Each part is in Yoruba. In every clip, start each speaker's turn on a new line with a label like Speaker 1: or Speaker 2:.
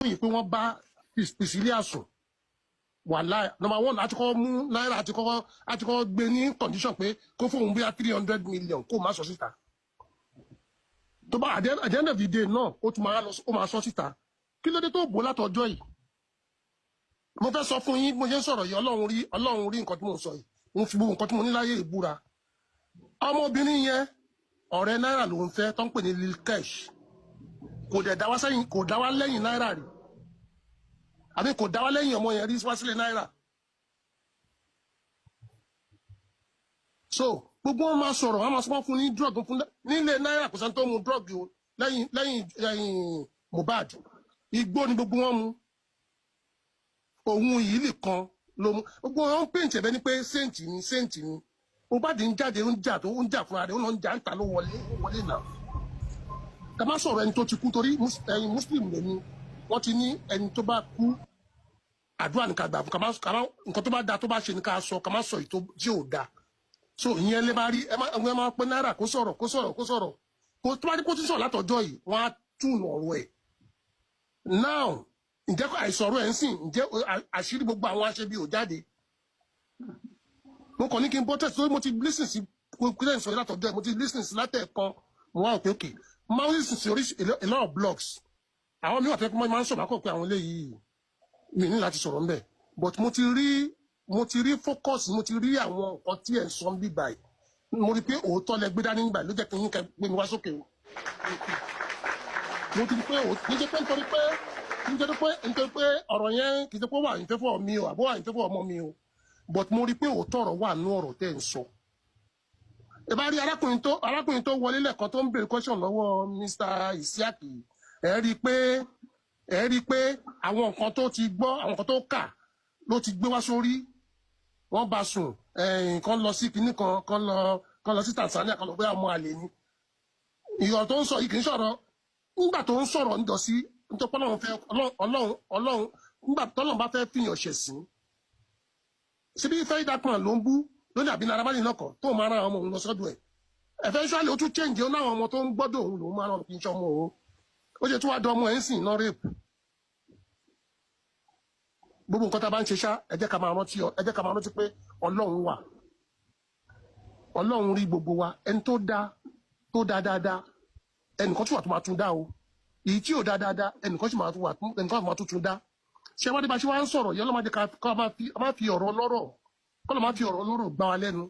Speaker 1: yìí pé wọ́n bá Priscilla sùn wàláì number one àti kọ́ mú Naira àti kọ́ gbé ní condition pé kó fóun bí i 300 million kó má sọ síta tó bá at the end of the day náà ó tún máa sọ síta kí ló dé tó bò látọjọ́ yìí mo fẹ́ sọ fún yín mo ṣe ń sọ̀rọ̀ yìí Ọlọ́run rí nǹkan tí mo sọ yìí mo fi gbogbo nǹkan tí mo ní láyé ìbúra ọmọbìnrin yẹn ọ̀rẹ́ Naira ló ń fẹ́ tó ń pè ní Lil Kesh kò dẹ̀ dá wá lẹ́yìn Naira rí àbí kò dá wá lẹ́yìn ọmọ yẹn rí wá sílé Naira so gbogbo wọn máa sọ̀rọ̀ wọn máa sọ fún ní drug fún nílé Naira kò sẹ́ni tó mu drug o lẹ́yìn Mohbad igbó ni gbogbo wọn mu òun yìí nìkan ló mú gbogbo wọn ń pèǹtì ẹ̀bẹ̀ ni pé saint ni Mohbad ń jáde ń jà fúnra rẹ̀ ó lọ ń jà ń ta ló wọlé náà ká má sọ̀rọ̀ ẹni tó ti kú torí ẹ̀yin muslim lèmi wọ́n ti ní ẹni tó bá kú àdúrà ní ká gbà fún nǹkan tó bá da tó bá ṣe ní ká sọ ká má sọ èyí tí ò da so ìyẹn lè bá rí ẹ máa pẹ́ Naira kó sọ̀rọ̀ kó tó bá ní kó tún sọ̀rọ̀ látọjọ́ yìí wọ́n á tún ọ̀rọ̀ ẹ̀ now ǹjẹ́ àìsọ̀rọ̀ ẹ̀ ń sìn ǹjẹ́ àṣírí gbogbo àwọn aṣebi ò jáde mo kàn ní kí n bọ́ tẹ̀sí lórí mo ti listen sí kúrẹ́ ìsọ̀rọ̀ látọjọ́ ẹ̀ mo ti listen sí látẹ̀ẹ̀kan mo wá òkè máa ń listen sí a lot of blogs àwọn mi wà fẹ́ kí wọ́n máa ń sọ̀rọ̀ àkọ́kọ́ pé àwọn eléyìí mi ní láti sọ̀rọ̀ ńbẹ̀ but mo ti rí focus mo ti rí àwọn nǹkan tí ẹ̀ ń sọ bí báyìí mo rí pé òótọ́ lẹ gbé dání nígbà ló jẹ́ kí yín kẹ gbé mi wá sókè o mo ti rí pé òótọ́ níjẹ́ pé nítorí pé ọ̀rọ̀ yẹn kì í ṣe pé wà ní fẹ́fọ́ mi o àbọ̀ wà ní fẹ́fọ́ ọmọ mi o but mo rí pé òótọ́ ọ̀rọ̀ wà nú ọ̀rọ̀ tẹ́ ń sọ ẹ bá rí arákùnrin tó wọlé lẹ́ẹ̀kan tó ń béèrè question lọ́wọ́ Mr. Isiaki ẹ rí i pé àwọn nǹkan tó ti gbọ́ àwọn nǹkan tó kà ló ti gbé wá sórí wọ́n bá sùn kan lọ sí kinní kan lọ sí Tanzania kan lọ bóyá ọmọ àlè ni ìyọ̀ tó ń sọ yìí kì í sọ̀rọ̀ nígbà tó ń sọ̀rọ̀ níjọ́sí nítorí pé Ọlọ́run nígbà tọ́lọ́run bá fẹ́ fìyàn ṣẹ̀sìn síbí fẹ́ ìdákan ló ń bú lónìí àbí Naira Marley lọ́kọ̀ tó máa ra ọmọ òun lọ sọ́dọ̀ ẹ̀ eventually ó tún change ó náwọn ọmọ tó ń gbọ́dọ̀ òun lòún máa rán kí n ṣe ọmọ òun ó ṣe tún wá dán ọmọ ẹ̀ ń sìn náà rape gbogbo nǹkan tá a bá ń ṣe ṣá ẹ jẹ́ ká máa rántí pé Ọlọ́run wà Ọlọ́run rí gbogbo wa ẹni tó dá dáadáa ẹnìkan tí wà tó máa tún dá o èyí tí ò dá dáadáa ẹnìkan tí máa tún dá ṣé wá dé bá ṣe wá ń sọ̀rọ̀ yẹn ọlọ́mọdé ká máa fi ọ̀rọ̀ ọlọ́rọ̀ kọ́lọ́ máa fi ọ̀rọ̀ ọlọ́rọ̀ gbá wa lẹ́nu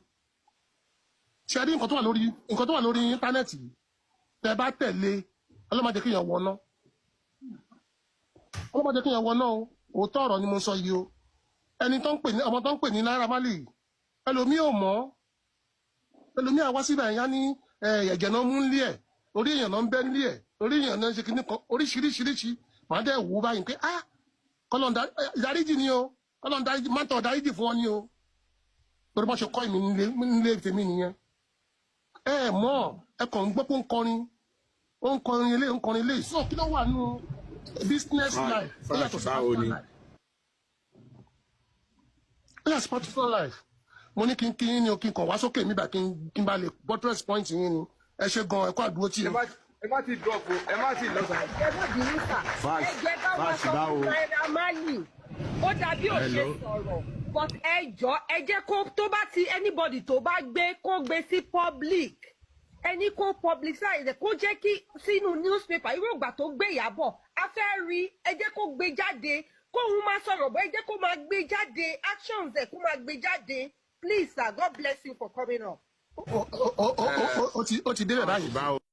Speaker 1: ṣe rí nǹkan tó wà lórí íńtánẹ́ẹ̀tì tẹ́ bá tẹ̀lé ọlọ́mọdé kéèyàn wọná o òótọ́ ọ̀rọ̀ ni mo sọ yìí o ẹni tó ń pè ní ọmọ tó ń pè ní Naira Marley ẹlòmíì ò mọ̀ ẹlòmíì àwa síbẹ̀ ẹ̀yá ní ẹ̀jẹ̀ náà mú nílé ẹ̀ orí èèyàn náà ń bẹ́ nílé ẹ̀ orí èèyàn náà ń ṣe kinní kan oríṣiríṣi màá dẹ̀ wò báyìí pé kọ́lọ́n dáríjì ni o kọ́lọ́n dáríjì máa ń tọ̀ dáríjì fún ọ ni o torí bọ́ ṣe kọ́ ìmì nílé tèmi nìyẹn ẹ kàn ń gbọ́ pé ó ń kọrin ilé so kí ló wà nù business life ó yàtọ̀ sí personal life mo ní kí n ní o kí n kàn wá sókè mi bá kí n bá lè buttress point yín ni ẹ ṣe gan ẹ kó àdúró tí o.
Speaker 2: ẹ má ti dọ̀pọ̀ ẹ má ti lọ́sàn.
Speaker 3: ẹ má bínú sà ẹ jẹ́ ká wá sọ fún Naira Marley ó dàbí ò ṣe sọ̀rọ̀ but ẹ jọ ẹ jẹ́ kó tó bá ti anybody tó bá gbé kó gbé sí public ẹni kó publicize kó jẹ́ kí sínú newspaper irú ìgbà tó gbé Ìyábọ̀ a fẹ́ rí ẹ jẹ́ kó gbé jáde kóun máa sọ̀rọ̀ bọ́ ẹ jẹ́ kó máa gbé jáde actions ẹ̀ kó máa gbé jáde please sir God bless you for coming up.
Speaker 1: ó ti débẹ̀ báyìí.